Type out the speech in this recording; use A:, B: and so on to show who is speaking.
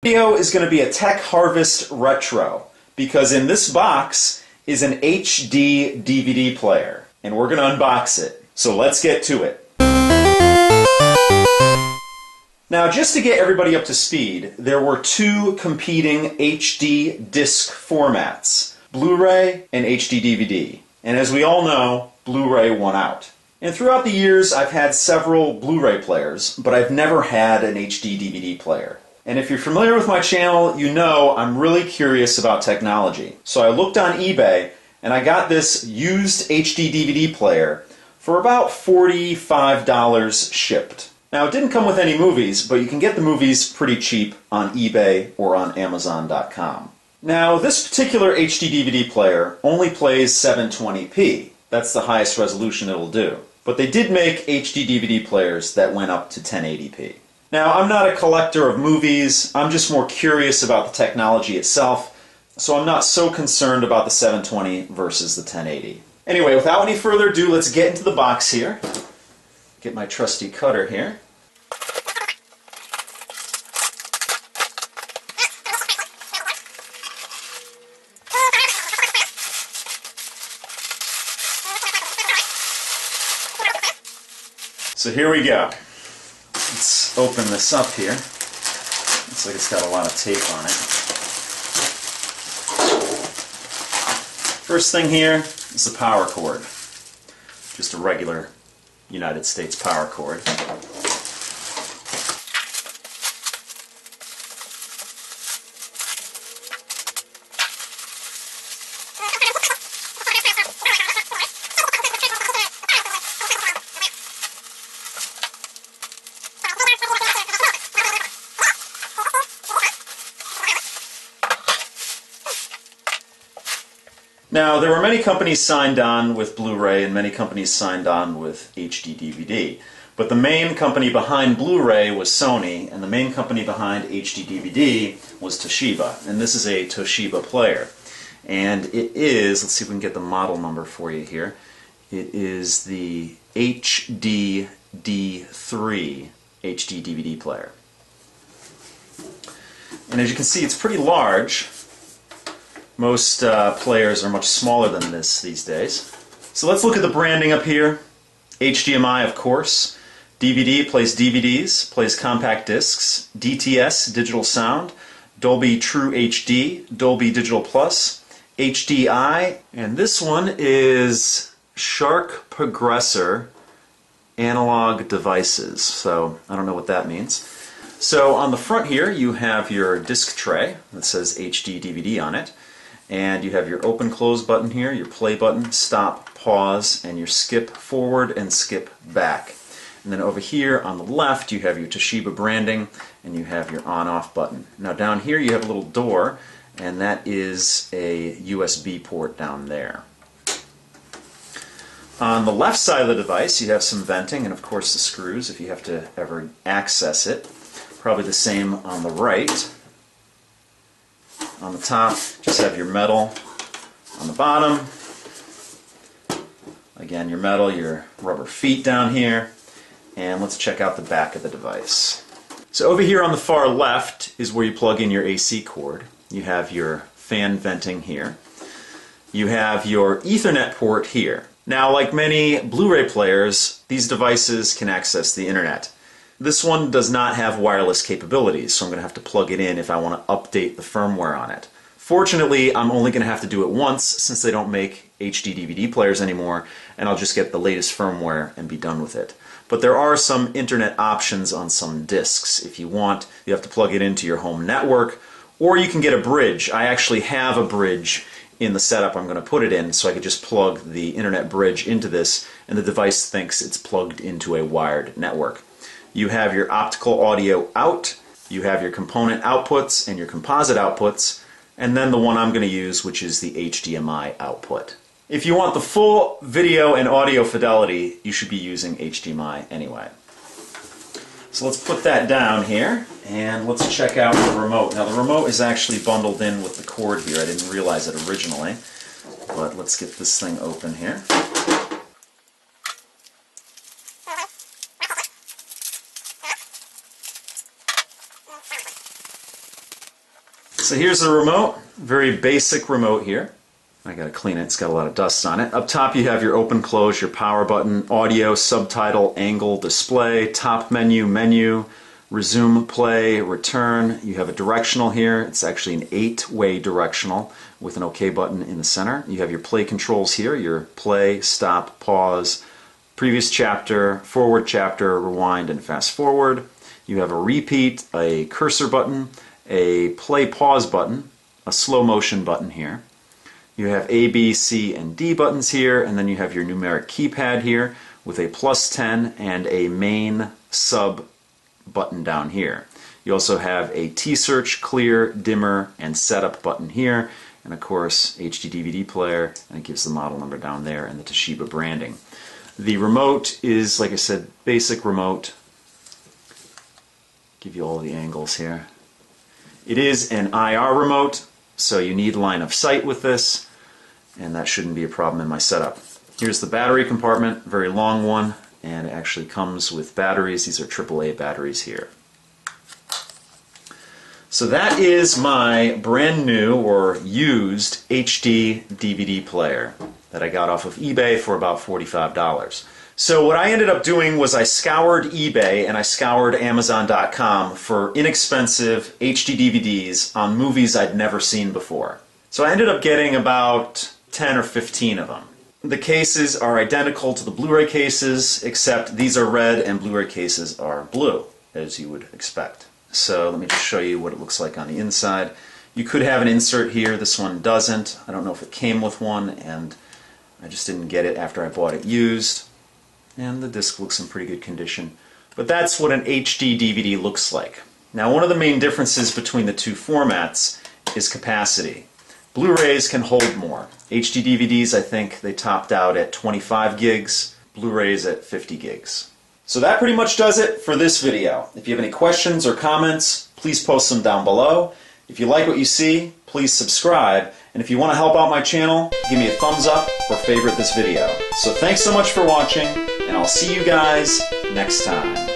A: Video is going to be a Tech Harvest Retro because in this box is an HD-DVD player and we're going to unbox it. So let's get to it. Now, just to get everybody up to speed, there were two competing HD disc formats, Blu-ray and HD-DVD. And as we all know, Blu-ray won out. And throughout the years, I've had several Blu-ray players, but I've never had an HD-DVD player. And if you're familiar with my channel, you know I'm really curious about technology. So I looked on eBay and I got this used HD-DVD player for about $45 shipped. Now, it didn't come with any movies, but you can get the movies pretty cheap on eBay or on Amazon.com. Now, this particular HD-DVD player only plays 720p. That's the highest resolution it'll do. But they did make HD-DVD players that went up to 1080p. Now, I'm not a collector of movies, I'm just more curious about the technology itself, so I'm not so concerned about the 720 versus the 1080. Anyway, without any further ado, let's get into the box here. Get my trusty cutter here. So here we go. Let's open this up here. Looks like it's got a lot of tape on it. First thing here is the power cord. Just a regular United States power cord. Now, there were many companies signed on with Blu-ray and many companies signed on with HD-DVD. But the main company behind Blu-ray was Sony, and the main company behind HD-DVD was Toshiba. And this is a Toshiba player. And it is, let's see if we can get the model number for you here. It is the Hd-D3 HD-DVD player. And as you can see, it's pretty large. Most players are much smaller than this these days. So let's look at the branding up here. HDMI, of course. DVD plays DVDs, plays compact discs. DTS, digital sound. Dolby True HD, Dolby Digital Plus. HDI, and this one is Shark Progressor Analog Devices. So I don't know what that means. So on the front here you have your disc tray that says HD-DVD on it. And you have your open close button here, your play button, stop, pause, and your skip forward and skip back. And then over here on the left you have your Toshiba branding and you have your on off button. Now down here you have a little door, and that is a USB port down there. On the left side of the device you have some venting and of course the screws if you have to ever access it. Probably the same on the right. On the top, just have your metal. On the bottom, again, your metal, your rubber feet down here. And let's check out the back of the device. So over here on the far left is where you plug in your AC cord. You have your fan venting here. You have your Ethernet port here. Now, like many Blu-ray players, these devices can access the internet. This one does not have wireless capabilities, so I'm going to have to plug it in if I want to update the firmware on it. Fortunately, I'm only going to have to do it once since they don't make HD-DVD players anymore, and I'll just get the latest firmware and be done with it. But there are some internet options on some discs. If you want, you have to plug it into your home network, or you can get a bridge. I actually have a bridge in the setup I'm going to put it in, so I could just plug the internet bridge into this, and the device thinks it's plugged into a wired network. You have your optical audio out, you have your component outputs and your composite outputs, and then the one I'm going to use, which is the HDMI output. If you want the full video and audio fidelity, you should be using HDMI anyway. So let's put that down here, and let's check out the remote. Now the remote is actually bundled in with the cord here. I didn't realize it originally, but let's get this thing open here. So here's the remote, very basic remote here. I gotta clean it, it's got a lot of dust on it. Up top you have your open, close, your power button, audio, subtitle, angle, display, top menu, menu, resume, play, return. You have a directional here. It's actually an 8-way directional with an OK button in the center. You have your play controls here, your play, stop, pause, previous chapter, forward chapter, rewind, and fast forward. You have a repeat, a cursor button, a play pause button, a slow motion button here. You have A, B, C, and D buttons here, and then you have your numeric keypad here with a +10 and a main sub button down here. You also have a T-search, clear, dimmer, and setup button here, and of course HD-DVD player, and it gives the model number down there and the Toshiba branding. The remote is, like I said, basic remote. Give you all the angles here. It is an IR remote, so you need line of sight with this, and that shouldn't be a problem in my setup. Here's the battery compartment, very long one, and it actually comes with batteries. These are AAA batteries here. So that is my brand new or used HD-DVD player that I got off of eBay for about $45. So what I ended up doing was I scoured eBay and I scoured Amazon.com for inexpensive HD DVDs on movies I'd never seen before. So I ended up getting about 10 or 15 of them. The cases are identical to the Blu-ray cases, except these are red and Blu-ray cases are blue, as you would expect. So let me just show you what it looks like on the inside. You could have an insert here. This one doesn't. I don't know if it came with one, and I just didn't get it after I bought it used. And the disc looks in pretty good condition. But that's what an HD DVD looks like. Now, one of the main differences between the two formats is capacity. Blu-rays can hold more. HD DVDs, I think they topped out at 25 gigs, Blu-rays at 50 gigs. So that pretty much does it for this video. If you have any questions or comments, please post them down below. If you like what you see, please subscribe. And if you want to help out my channel, give me a thumbs up or favorite this video. So thanks so much for watching, and I'll see you guys next time.